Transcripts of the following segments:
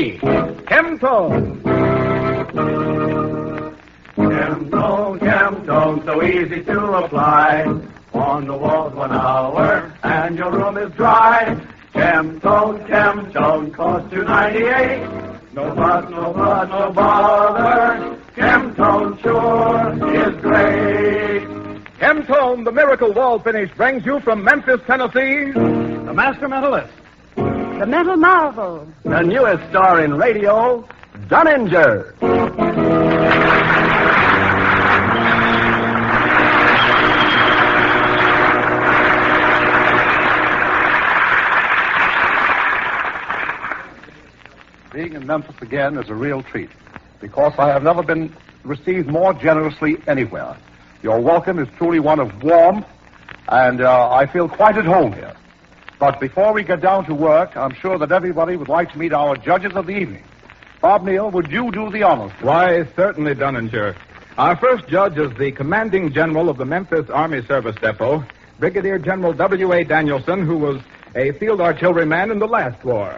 3. Chemtone. Chemtone, Chemtone, so easy to apply. On the walls 1 hour, and your room is dry. Chemtone, Chemtone, cost you 98. No fuss, no fuss, no bother. Chemtone sure is great. Chemtone, the miracle wall finish, brings you from Memphis, Tennessee, The Master Mentalist. The Mental Marvel. The newest star in radio, Dunninger. Being in Memphis again is a real treat, because I have never been received more generously anywhere. Your welcome is truly one of warmth, and I feel quite at home here. But before we get down to work, I'm sure that everybody would like to meet our judges of the evening. Bob Neal, would you do the honors? Why, certainly, Dunninger. Our first judge is the commanding general of the Memphis Army Service Depot, Brigadier General W.A. Danielson, who was a field artilleryman in the last war.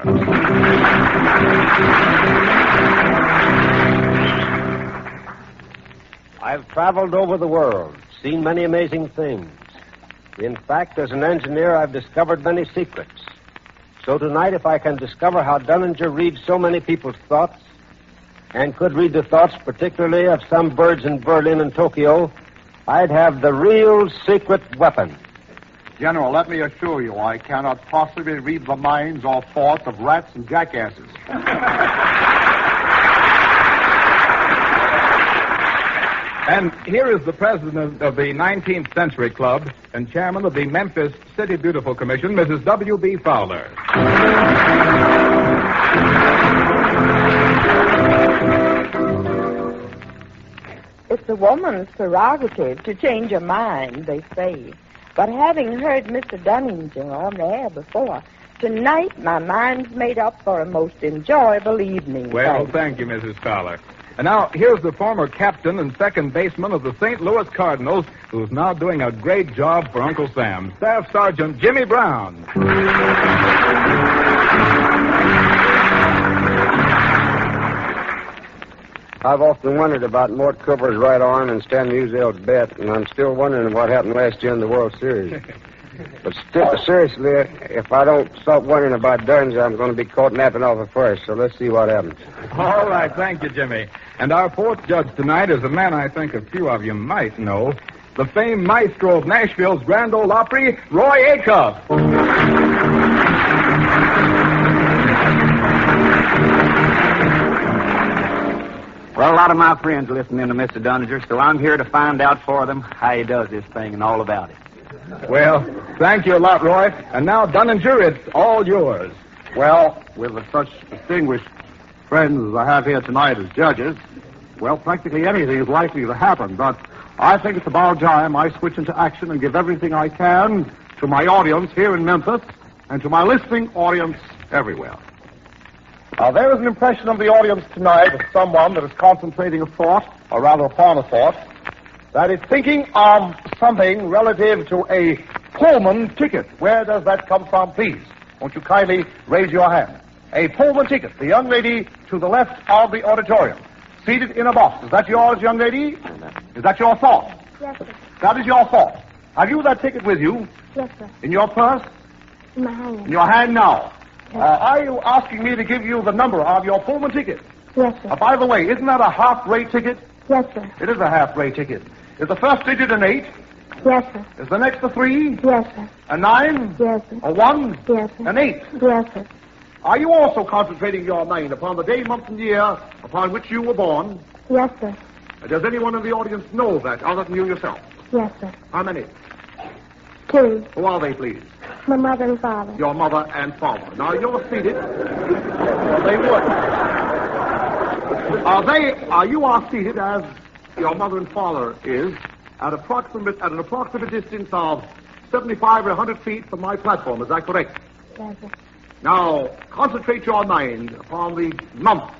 I've traveled over the world, seen many amazing things. In fact, as an engineer, I've discovered many secrets. So tonight, if I can discover how Dunninger reads so many people's thoughts, and could read the thoughts particularly of some birds in Berlin and Tokyo, I'd have the real secret weapon. General, let me assure you, I cannot possibly read the minds or thoughts of rats and jackasses. And here is the president of the 19th Century Club and chairman of the Memphis City Beautiful Commission, Mrs. W.B. Fowler. It's a woman's prerogative to change her mind, they say. But having heard Mr. Dunninger on the air before, tonight my mind's made up for a most enjoyable evening. Well, thank you, Mrs. Fowler. And now, here's the former captain and second baseman of the St. Louis Cardinals, who's now doing a great job for Uncle Sam, Staff Sergeant Jimmy Brown. I've often wondered about Mort Cooper's right arm and Stan Musial's bet, and I'm still wondering what happened last year in the World Series. But still, seriously, if I don't stop wondering about Dunninger, I'm going to be caught napping off at first, so let's see what happens. All right, thank you, Jimmy. And our fourth judge tonight is a man I think a few of you might know, the famed maestro of Nashville's Grand Ole Opry, Roy Acuff. Well, a lot of my friends listen in to Mr. Dunninger, so I'm here to find out for them how he does this thing and all about it. Well, thank you a lot, Roy. And now, Dunninger, it's all yours. Well, with such distinguished friends as I have here tonight as judges, well, practically anything is likely to happen, but I think it's about time I switch into action and give everything I can to my audience here in Memphis and to my listening audience everywhere. Now, there is an impression of the audience tonight of someone that is concentrating a thought, or rather upon a thought, that is thinking of something relative to a Pullman ticket. Where does that come from, please? Won't you kindly raise your hand? A Pullman ticket. The young lady to the left of the auditorium, seated in a box. Is that yours, young lady? Is that your thought? Yes, sir. That is your thought. Have you that ticket with you? Yes, sir. In your purse? In my hand. In your hand now. Are you asking me to give you the number of your Pullman ticket? Yes, sir. By the way, isn't that a half-rate ticket? Yes, sir. It is a half-rate ticket. Is the first digit an 8? Yes, sir. Is the next a 3? Yes, sir. A 9? Yes, sir. A 1? Yes, sir. An 8? Yes, sir. Are you also concentrating your mind upon the day, month, and year upon which you were born? Yes, sir. Does anyone in the audience know that other than you yourself? Yes, sir. How many? 2. Who are they, please? My mother and father. Your mother and father. Now, you're seated. They would. You are seated as your mother and father is at an approximate distance of 75 or 100 feet from my platform. Is that correct? Yes, sir. Now, concentrate your mind upon the month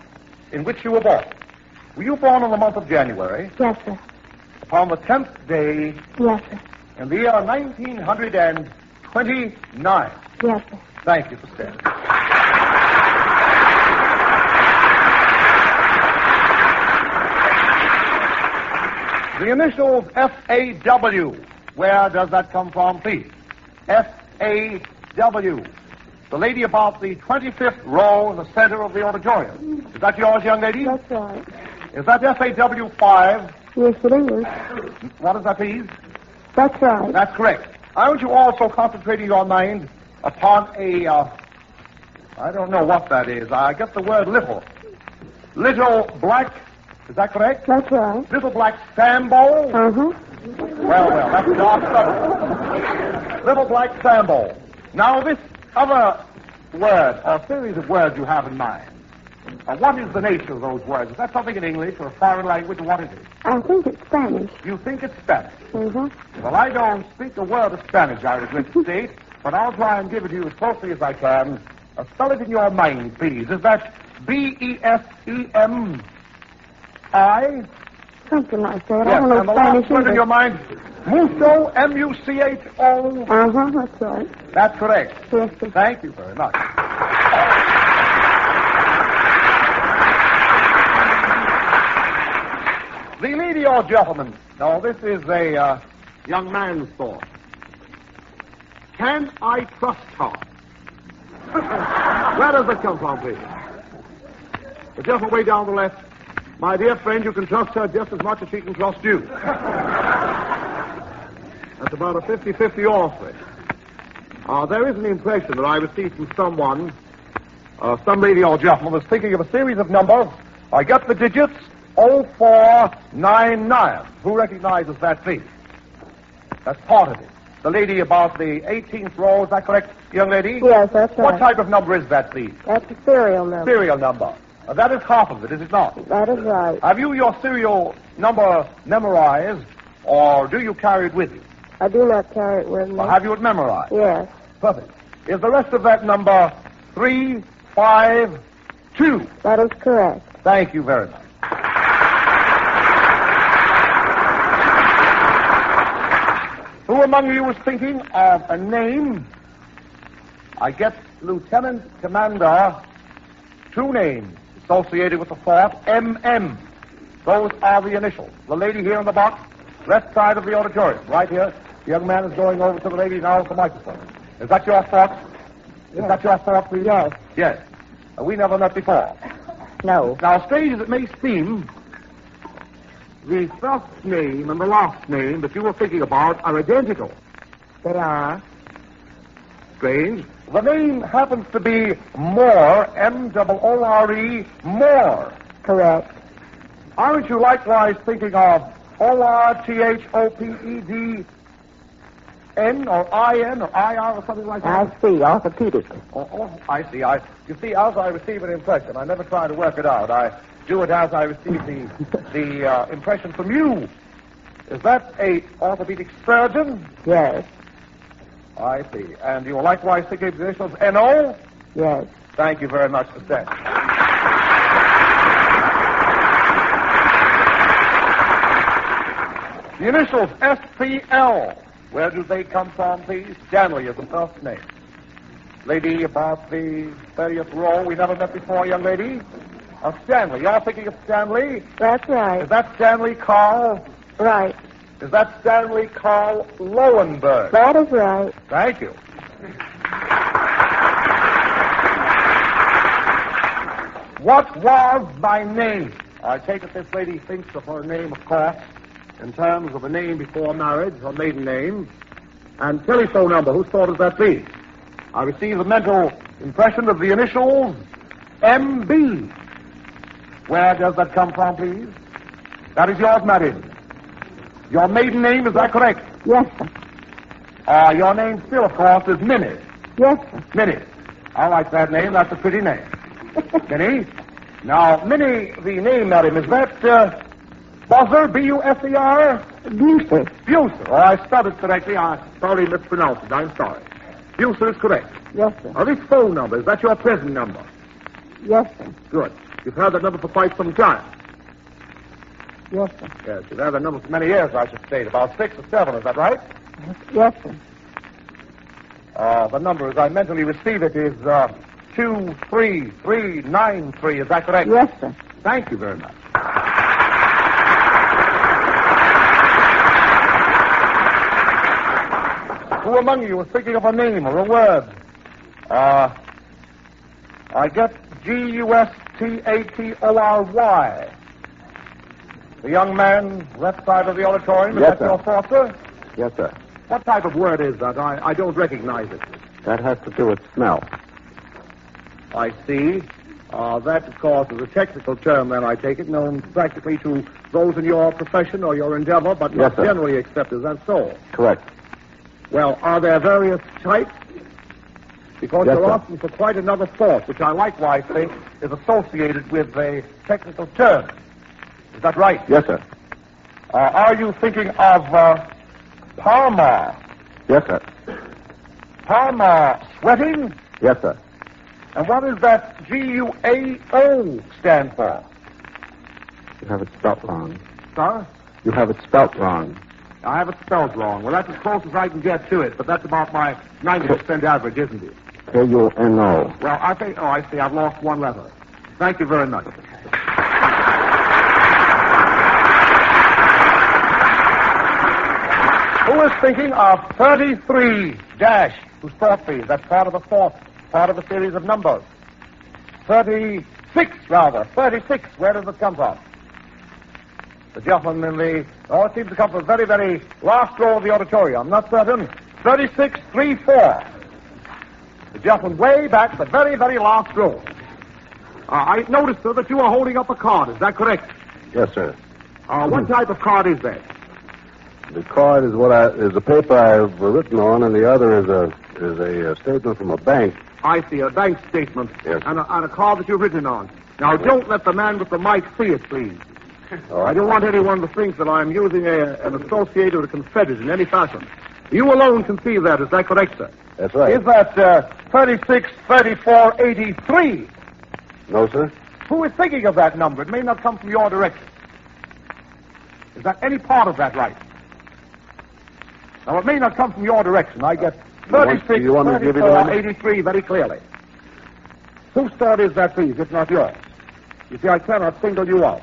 in which you were born. Were you born in the month of January? Yes, sir. Upon the 10th day Yes, sir. in the year 1929. Yes, sir. Thank you for standing. The initials F-A-W. Where does that come from, please? F-A-W. The lady about the 25th row in the center of the auditorium. Is that yours, young lady? That's right. Is that F-A-W 5? Yes, it is. What is that, please? That's right. That's correct. Aren't you also concentrating your mind upon a, I don't know what that is. I guess the word little. Little black, is that correct? That's right. Little black sambo? Uh-huh. Well, that's dark stuff. Little black sambo. Now, this other word, or series of words you have in mind, what is the nature of those words? Is that something in English or a foreign language, or what is it? I think it's Spanish. You think it's Spanish? Mm-hmm. Well, I don't speak a word of Spanish, I regret to state, but I'll try and give it to you as closely as I can. Spell it in your mind, please. Is that B-E-S-E-M-I? Something like that. Yes, I don't know and the Spanish last word in either. your mind, Mucho, M-U-C-H-O. Uh-huh, that's right. That's correct. Yes, sir. Thank you very much. The lady or gentleman. Now, this is a young man's thought. Can I trust her? Where does it come from, please? The gentleman way down the left. My dear friend, you can trust her just as much as she can trust you. That's about a 50-50 offset. There is an impression that I received from someone, some lady or gentleman was thinking of a series of numbers. I got the digits 0499. Who recognizes that, please? That's part of it. The lady about the 18th row, is that correct, young lady? Yes, that's right. What type of number is that, please? That's a serial number. Serial number. That is half of it, is it not? That is right. Have you your serial number memorized, or do you carry it with you? I do not carry it with me. Or have you it memorized? Yes. Perfect. Is the rest of that number 352? That is correct. Thank you very much. Who among you was thinking of a name? I get Lieutenant Commander, two names associated with the thought, M.M. Those are the initials. The lady here in the box, left side of the auditorium, right here. The young man is going over to the lady now with the microphone. Is that your thought? Yes. Is that your thought, please? Yes. Yes. We never met before. No. Now, strange as it may seem, the first name and the last name that you were thinking about are identical. They are. Strange. The name happens to be Moore, M-O-O-R-E, Moore. Correct. Aren't you likewise thinking of O-R-T-H-O-P-E-D-N or I-N or I-R or something like that? I see. Orthopedic. Oh, I see. You see, as I receive an impression, I never try to work it out. I do it as I receive the impression from you. Is that a orthopedic surgeon? Yes. I see. And you likewise think of the initials N-O? Yes. Thank you very much for that. The initials S-P-L. Where do they come from, please? Stanley is the first name. Lady about the 30th row. We never met before, young lady. Stanley. You're thinking of Stanley? That's right. Is that Stanley Carl? Right. Is that Stanley Carl Lowenberg? That is right. Thank you. What was my name? I take it this lady thinks of her name, of course, in terms of a name before marriage, her maiden name, and telephone number. Whose thought is that, please? I receive the mental impression of the initials M.B. Where does that come from, please? That is yours, madam. Your maiden name, is that correct? Yes, sir. Your name still, of course, is Minnie. Yes, sir. Minnie. I like that name. That's a pretty name. Minnie. Now, Minnie, the name, madam, is that Buzzer, B-U-S-E-R? Buser. Buser. Oh, I spelled it correctly. I probably mispronounced it. I'm sorry. Buser is correct. Yes, sir. This phone number, is that your present number? Yes, sir. Good. You've had that number for quite some time. Yes, sir. Yes, you've had that number for many years, I should state. About 6 or 7, is that right? Yes, sir. The number, as I mentally receive it, is 23393. Is that correct? Yes, sir. Thank you very much. Who among you is thinking of a name or a word? I get Gustatory. The young man, left side of the auditorium, is Yes, that sir. your thought, sir? Yes, sir. What type of word is that? I don't recognize it. That has to do with smell. I see. That, of course, is a technical term, then, I take it, known practically to those in your profession or your endeavor, but not Yes, sir. generally accepted. Is that so? Correct. Well, are there various types? Because Yes, you're sir. asking for quite another thought, which I likewise think is associated with a technical term. Is that right? Yes, sir. Are you thinking of Parma? Yes, sir. Parma sweating? Yes, sir. And what does that GUAO stand for? You have it spelt wrong. Sir? You have it spelt wrong. I have it spelled wrong. Well, that's as close as I can get to it, but that's about my 90% average, isn't it? K-U-N-O. Well, I think, I see, I've lost one letter. Thank you very much. Who is thinking of 33 dash? Whose thought please? That's part of the fourth, part of the series of numbers. 36, rather. 36. Where does it come from? The gentleman in the... Oh, it seems to come from the very, very last row of the auditorium. I'm not certain. 3634. The gentleman way back, the very, very last row. I noticed, sir, that you are holding up a card. Is that correct? Yes, sir. What type of card is that? The card is is a paper I've written on, and the other is a statement from a bank. I see, a bank statement. Yes. And a card that you've written on. Now, don't let the man with the mic see it, please. All I don't want anyone to think that I'm using an associate or a confederate in any fashion. You alone can see that. Is that correct, sir? That's right. Is that 363483? No, sir. Who is thinking of that number? It may not come from your direction. Is that any part of that right? Now, it may not come from your direction. I get 36, you want me to give you the number? 83 very clearly. Whose thought is that, please, if not yours? You see, I cannot single you out.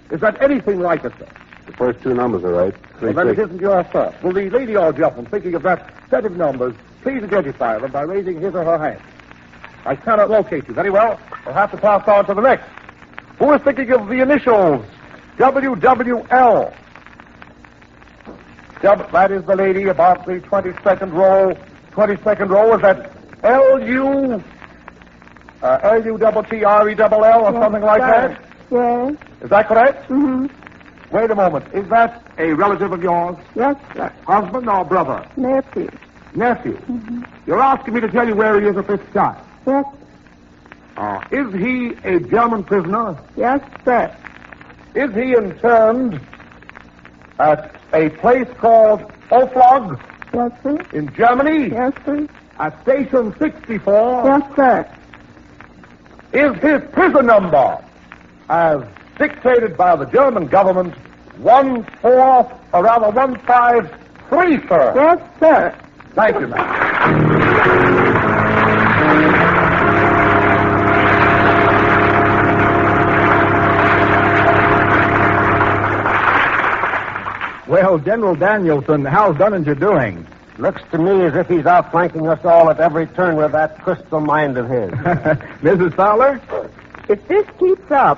Is that anything like it, sir? The first two numbers are right. Well, then it isn't your thought. Will the lady or gentleman thinking of that set of numbers please identify them by raising his or her hand? I cannot locate you. Very well. I'll have to pass on to the next. Who is thinking of the initials WWL? That is the lady about the 22nd row. 22nd row, is that LUTTRELL or something like that? Yes. Is that correct? Mm-hmm. Wait a moment. Is that a relative of yours? Yes, sir. Husband or brother? Nephew. Nephew. Mm-hmm. You're asking me to tell you where he is at this time. Yes. Is he a German prisoner? Yes, sir. Is he interned at a place called Oflag Yes, sir. in Germany? Yes, sir. At Station 64? Yes, sir. Is his prison number, as dictated by the German government, 153, sir? Yes, sir. Thank you, ma'am. Well, General Danielson, how's Dunninger doing? Looks to me as if he's outflanking us all at every turn with that crystal mind of his. Mrs. Fowler? If this keeps up,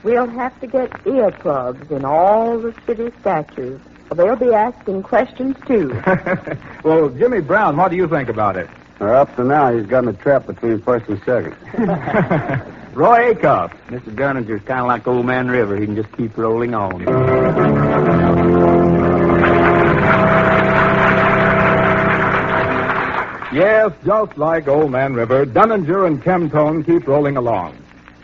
we'll have to get earplugs in all the city statues. They'll be asking questions, too. Well, Jimmy Brown, what do you think about it? Up to now, he's got in a trap between first and second. Roy Acuff. Mr. Dunninger's kind of like Old Man River. He can just keep rolling on. Yes, just like Old Man River, Dunninger and Chemtone keep rolling along.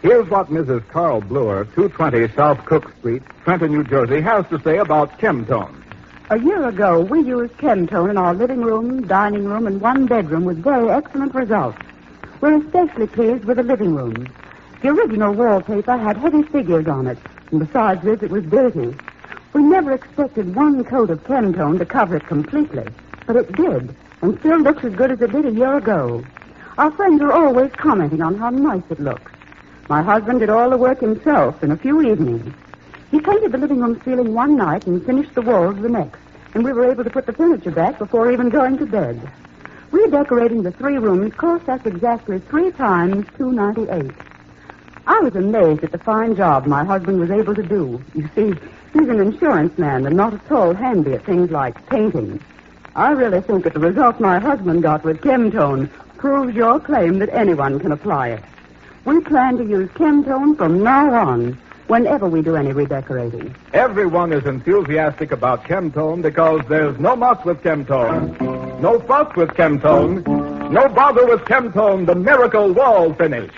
Here's what Mrs. Carl Bluer, 220 South Cook Street, Trenton, New Jersey, has to say about Chemtone. A year ago, we used Chemtone in our living room, dining room, and one bedroom with very excellent results. We're especially pleased with the living room. The original wallpaper had heavy figures on it, and besides this, it was dirty. We never expected one coat of Chemtone to cover it completely, but it did, and still looks as good as it did a year ago. Our friends are always commenting on how nice it looks. My husband did all the work himself in a few evenings. He painted the living room ceiling one night and finished the walls the next. and we were able to put the furniture back before even going to bed. Redecorating the 3 rooms cost us exactly 3 times $2.98. I was amazed at the fine job my husband was able to do. You see, he's an insurance man and not at all handy at things like painting. I really think that the result my husband got with Chemtone proves your claim that anyone can apply it. We plan to use Chemtone from now on, whenever we do any redecorating. Everyone is enthusiastic about Chemtone because there's no muss with Chemtone, no fuss with Chemtone, no bother with Chemtone, the miracle wall finish.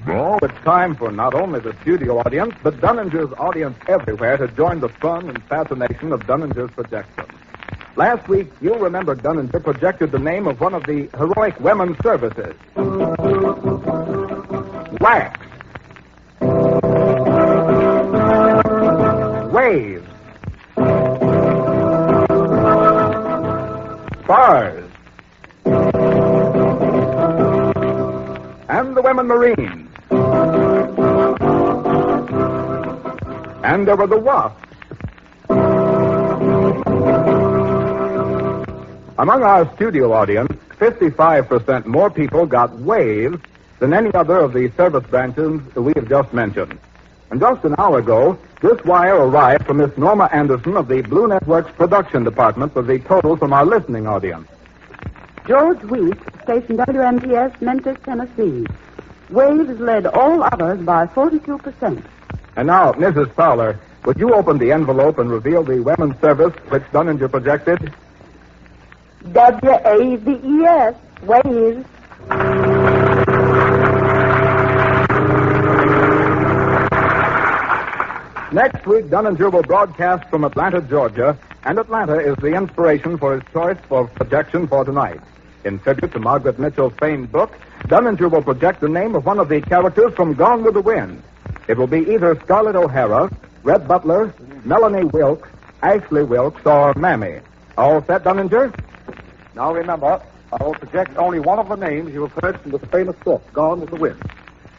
Now it's time for not only the studio audience, but Dunninger's audience everywhere to join the fun and fascination of Dunninger's projection. Last week, you'll remember Dunninger projected the name of one of the heroic women's services. Wax. Waves. Spars. And the women Marines. And there were the wasps. Among our studio audience, 55% more people got waves than any other of the service branches we have just mentioned. And just an hour ago, this wire arrived from Miss Norma Anderson of the Blue Network's production department with the total from our listening audience. George Weiss, station WMTS, Memphis, Tennessee. Waves led all others by 42%. And now, Mrs. Fowler, would you open the envelope and reveal the women's service which Dunninger projected? WAVES, waves. Next week, Dunninger will broadcast from Atlanta, Georgia, and Atlanta is the inspiration for his choice for projection for tonight. In tribute to Margaret Mitchell's famed book, Dunninger will project the name of one of the characters from Gone with the Wind. It will be either Scarlett O'Hara, Red Butler, Melanie Wilkes, Ashley Wilkes, or Mammy. All set, Dunninger? Now remember, I will project only one of the names you have heard from the famous book, Gone with the Wind.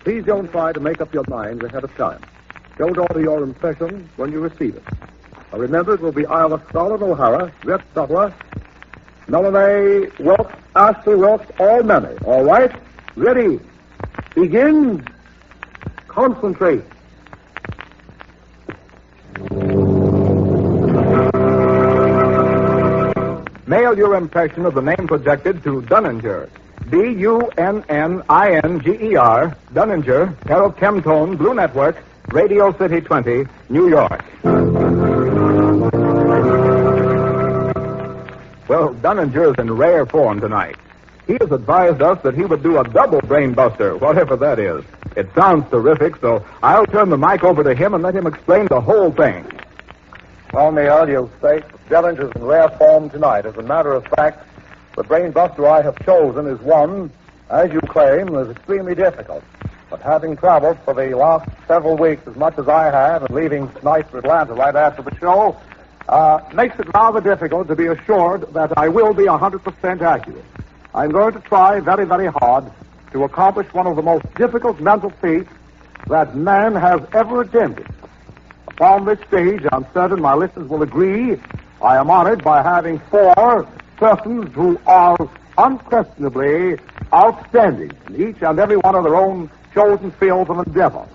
Please don't try to make up your minds ahead of time. Don't order your impression when you receive it. Now remember, it will be either Scarlett O'Hara, Red Butler, Melanie Wilkes, Ashley Wilkes, or Mammy. All right? Ready. Begin. Concentrate. Mail your impression of the name projected to Dunninger. Dunninger, Dunninger, care of Chemtone, Blue Network, Radio City 20, New York. Well, Dunninger is in rare form tonight. He has advised us that he would do a double brain buster, whatever that is. It sounds terrific, so I'll turn the mic over to him and let him explain the whole thing. Well, Neil, you state Dunninger's in rare form tonight. As a matter of fact, the brain buster I have chosen is one, as you claim, that is extremely difficult. But having traveled for the last several weeks as much as I have and leaving tonight for Atlanta right after the show, makes it rather difficult to be assured that I will be 100% accurate. I'm going to try very, very hard to accomplish one of the most difficult mental feats that man has ever attempted. Upon this stage, I'm certain my listeners will agree, I am honored by having 4 persons who are unquestionably outstanding in each and every one of their own chosen fields of endeavor.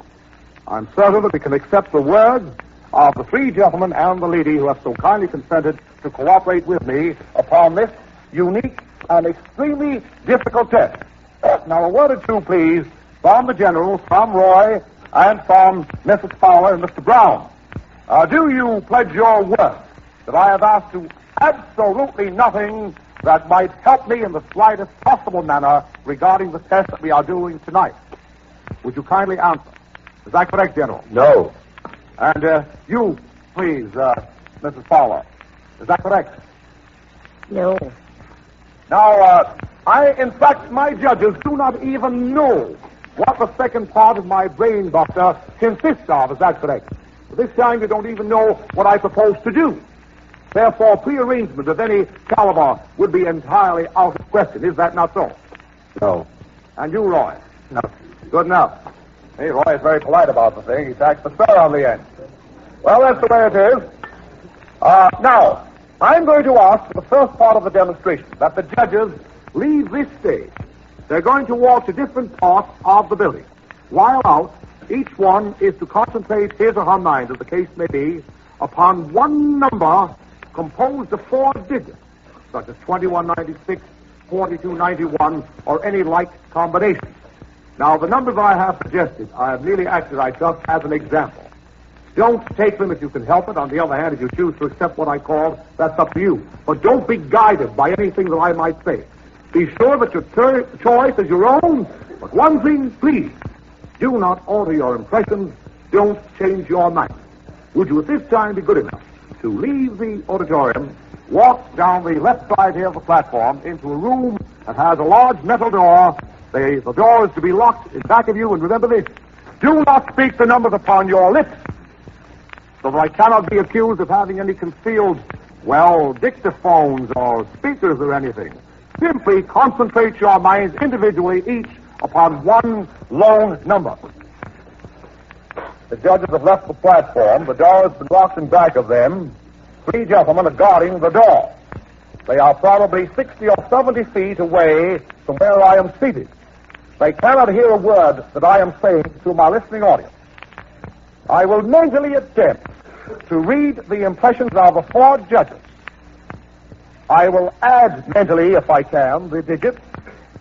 I'm certain that we can accept the words of the 3 gentlemen and the lady who have so kindly consented to cooperate with me upon this unique and extremely difficult test. Now, a word or two, please, from the generals, from Roy, and from Mrs. Fowler and Mr. Brown. Do you pledge your word that I have asked you absolutely nothing that might help me in the slightest possible manner regarding the test that we are doing tonight? Would you kindly answer? Is that correct, General? No. And you, please, Mrs. Fowler. Is that correct? No. Now, in fact, my judges do not even know what the second part of my brain buster consists of. Is that correct? This time you don't even know what I propose to do. Therefore, prearrangement of any caliber would be entirely out of question. Is that not so? No. And you, Roy? No. Good enough. Hey, Roy is very polite about the thing. He tacks the spell on the end. Well, that's the way it is. Now, I'm going to ask for the first part of the demonstration that the judges leave this stage. They're going to walk to different parts of the building. While out, each one is to concentrate his or her mind, as the case may be, upon one number composed of 4 digits, such as 2196, 4291, or any like combination. Now, the numbers I have suggested, I have merely acted, I trust, as an example. Don't take them if you can help it. On the other hand, if you choose to accept what I called, that's up to you. But don't be guided by anything that I might say. Be sure that your choice is your own. But one thing, please, do not alter your impressions. Don't change your mind. Would you at this time be good enough to leave the auditorium, walk down the left side here of the platform into a room that has a large metal door. The door is to be locked in back of you, and remember this, do not speak the numbers upon your lips, so that I cannot be accused of having any concealed, dictaphones or speakers or anything. Simply concentrate your minds individually, each upon one lone number. The judges have left the platform. The door has been locked in back of them. 3 gentlemen are guarding the door. They are probably 60 or 70 feet away from where I am seated. They cannot hear a word that I am saying to my listening audience. I will mentally attempt to read the impressions of the 4 judges. I will add mentally, if I can, the digits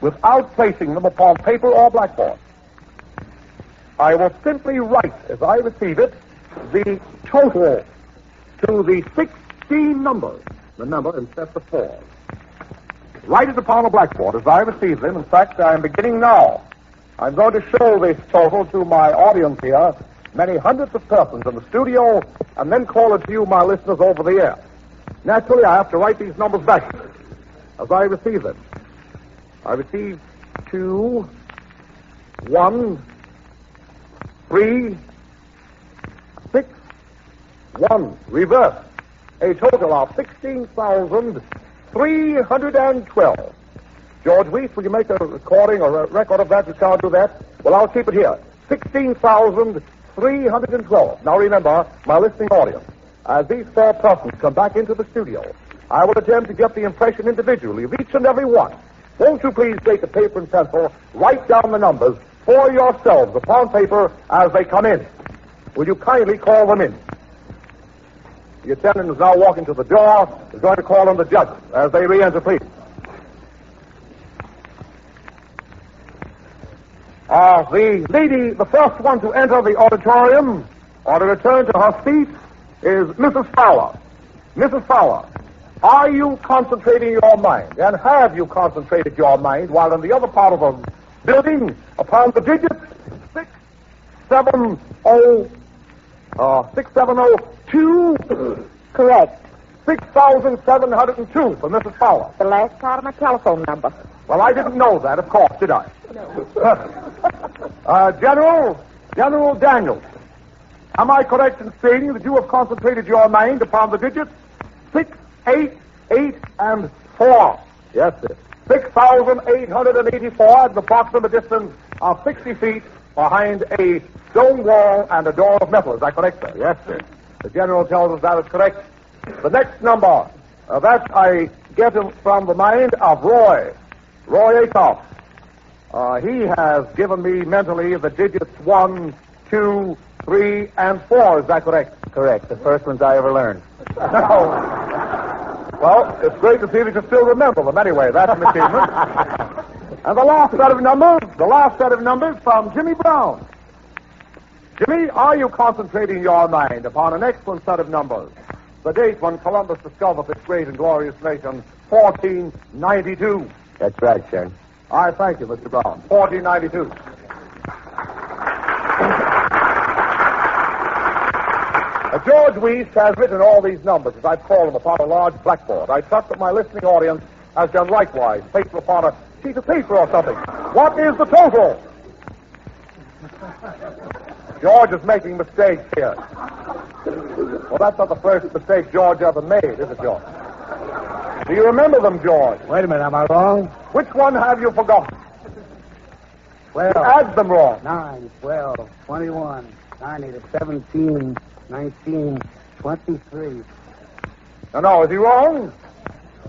without placing them upon paper or blackboard. I will simply write, as I receive it, the total to the 16 numbers, the number instead of 4. Write it upon a blackboard as I receive them. In fact, I am beginning now. I'm going to show this total to my audience here, many hundreds of persons in the studio, and then call it to you, my listeners, over the air. Naturally, I have to write these numbers back as I receive them. I receive 2, 1, 3, 6, 1. Reverse. A total of 16,312. George Weiss, will you make a recording or a record of that? You can't do that? Well, I'll keep it here. 16,312. Now remember, my listening audience, as these 4 persons come back into the studio, I will attempt to get the impression individually of each and every one. Won't you please take a paper and pencil, write down the numbers for yourselves upon paper as they come in. Will you kindly call them in? The attendant is now walking to the door, is going to call on the judges as they re-enter, please. The lady, the first one to enter the auditorium or to return to her seat is Mrs. Fowler. Mrs. Fowler, are you concentrating your mind, and have you concentrated your mind while in the other part of the building upon the digits 6702? Correct. 6,702 for Mrs. Fowler. The last part of my telephone number. Well, I didn't know that, of course, did I? No. General Daniels, am I correct in saying that you have concentrated your mind upon the digits 6, 8, 8, and 4? Yes, sir. 6,884 at an approximate distance of 60 feet behind a stone wall and a door of metal. Is that correct, sir? Yes, sir. The general tells us that is correct. The next number, that I get from the mind of Roy Akoff. He has given me mentally the digits 1, 2, 3, and 4. Is that correct? Correct. The first ones I ever learned. Well, it's great to see that you still remember them. Anyway, that's an achievement. And the last set of numbers from Jimmy Brown. Jimmy, are you concentrating your mind upon an excellent set of numbers? The date when Columbus discovered this great and glorious nation, 1492. That's right, sir. I thank you, Mr. Brown. 1492. George Weiss has written all these numbers, as I've called them, upon a large blackboard. I trust that my listening audience has done likewise, placed upon a sheet of paper or something. What is the total? George is making mistakes here. Well, that's not the first mistake George ever made, is it, George? Do you remember them, George? Wait a minute, am I wrong? Which one have you forgotten? 12. Add them wrong. 9, 12, 21, 90 to 17, 19, 23. No, is he wrong?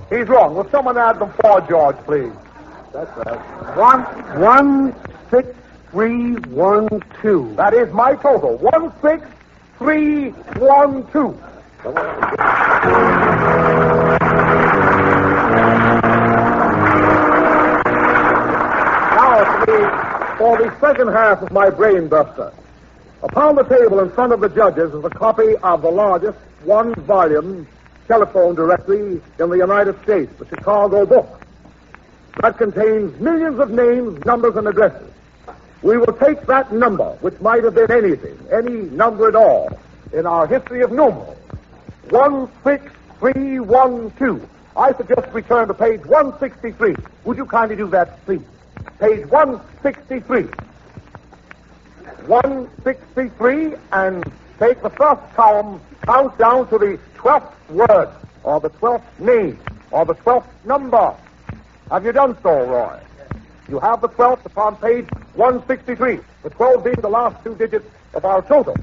He's wrong. Will someone add them for George, please? That's right. 16312. That is my total. 16312. Now, for the second half of my brain buster. Upon the table in front of the judges is a copy of the largest one-volume telephone directory in the United States, the Chicago Book. That contains millions of names, numbers, and addresses. We will take that number, which might have been anything, any number at all, in our history of numerals, 16312. I suggest we turn to page 163. Would you kindly do that, please? Page 163. 163, and take the first column, count down to the 12th word, or the 12th name, or the 12th number. Have you done so, Roy? You have the 12th upon page 163, the 12 being the last two digits of our total.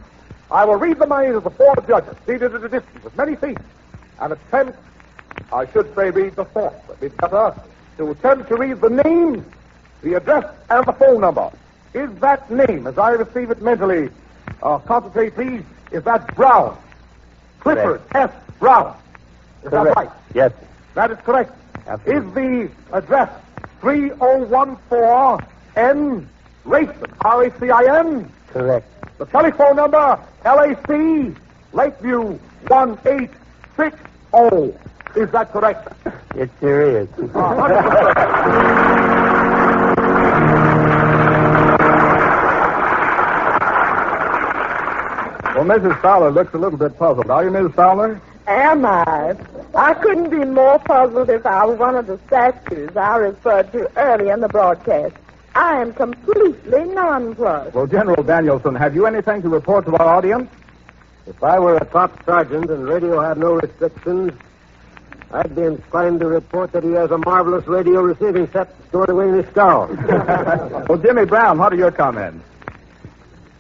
I will read the names of the four judges, seated at a distance with many feet, and attempt, I should say read the fourth, but it's better to attempt to read the name, the address, and the phone number. Is that name, as I receive it mentally, concentrate please, is that Brown? Clifford S. Brown. Is that right? Yes. That is correct. Absolutely. Is the address 3014 N Racin, R-A-C-I-N? Correct. The telephone number, LAC, Lakeview 1860. Is that correct? It sure is. Well, Mrs. Fowler looks a little bit puzzled. Are you, Mrs. Fowler? Am I? I couldn't be more puzzled if I were one of the statues I referred to earlier in the broadcast. I am completely nonplussed. Well, General Danielson, have you anything to report to our audience? If I were a top sergeant and radio had no restrictions, I'd be inclined to report that he has a marvelous radio receiving set stored away in his skull. Well, Jimmy Brown, what are your comments?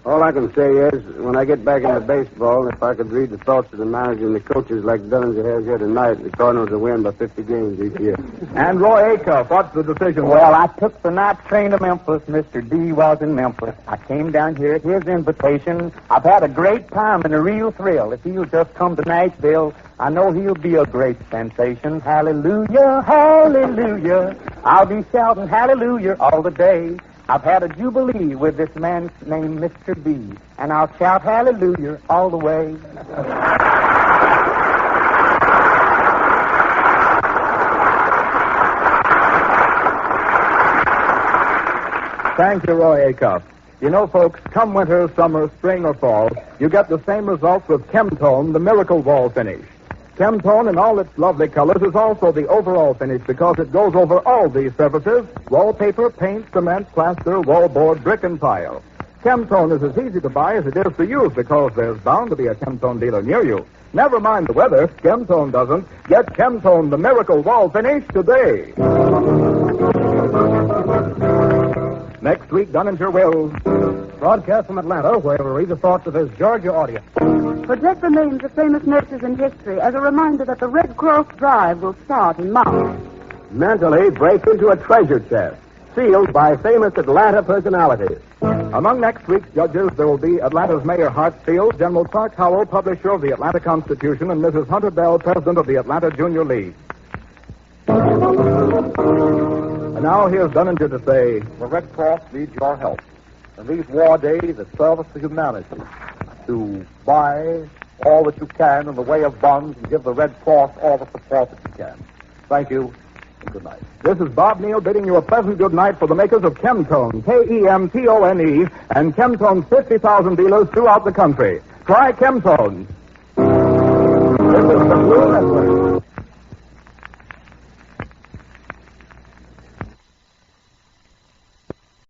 All I can say is, when I get back into baseball, if I could read the thoughts of the manager and the coaches like Dunninger has here tonight, the Cardinals will win by 50 games each year. And Roy Acuff, what's the decision? Well, I took the night train to Memphis. Mr. D was in Memphis. I came down here at his invitation. I've had a great time and a real thrill. If he'll just come to Nashville, I know he'll be a great sensation. Hallelujah, hallelujah. I'll be shouting hallelujah all the day. I've had a jubilee with this man named Mr. B, and I'll shout hallelujah all the way. Thank you, Roy Acuff. You know, folks, come winter, summer, spring, or fall, you get the same results with Chemtone, the miracle wall finish. Chemtone, in all its lovely colors, is also the overall finish because it goes over all these surfaces: wallpaper, paint, cement, plaster, wallboard, brick, and tile. Chemtone is as easy to buy as it is to use because there's bound to be a Chemtone dealer near you. Never mind the weather, Chemtone doesn't. Get Chemtone, the miracle wall finish, today. Next week, Dunninger will Broadcast from Atlanta, where we'll read the thoughts of his Georgia audience. Project the names of famous nurses in history as a reminder that the Red Cross drive will start in March. Mentally break into a treasure chest, sealed by famous Atlanta personalities. Among next week's judges, there will be Atlanta's Mayor Hartsfield, General Clark Howell, publisher of the Atlanta Constitution, and Mrs. Hunter Bell, president of the Atlanta Junior League. And now here's Dunninger to say, The Red Cross needs your help. In these war days, it's service to humanity to buy all that you can in the way of bonds and give the Red Cross all the support that you can. Thank you, and good night. this is Bob Neal bidding you a pleasant good night for the makers of Chemtone, K-E-M-T-O-N-E, and Chemtone's 50,000 dealers throughout the country. Try Chemtone. This is the Blue Network.